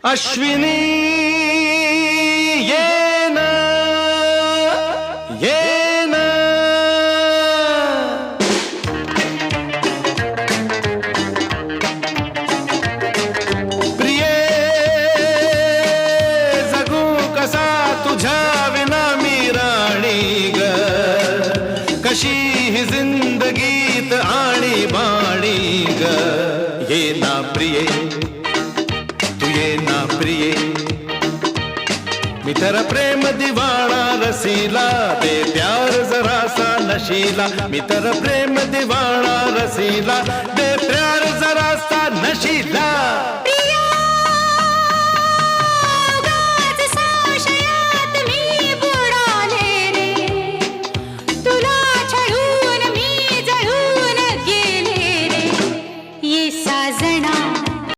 अश्विनी ये ना प्रिये जगू कसा तुझ्या विना मी राणी ग कशी ही जिंदगीत आणि बाणी ग ये ना प्रिये ये ना प्रिये मी तेरा प्रेम दीवाना रसीला दे प्यार जरा सा नशीला मी तेरा प्रेम दीवाना रसीला दे प्यार जरा सा नशीला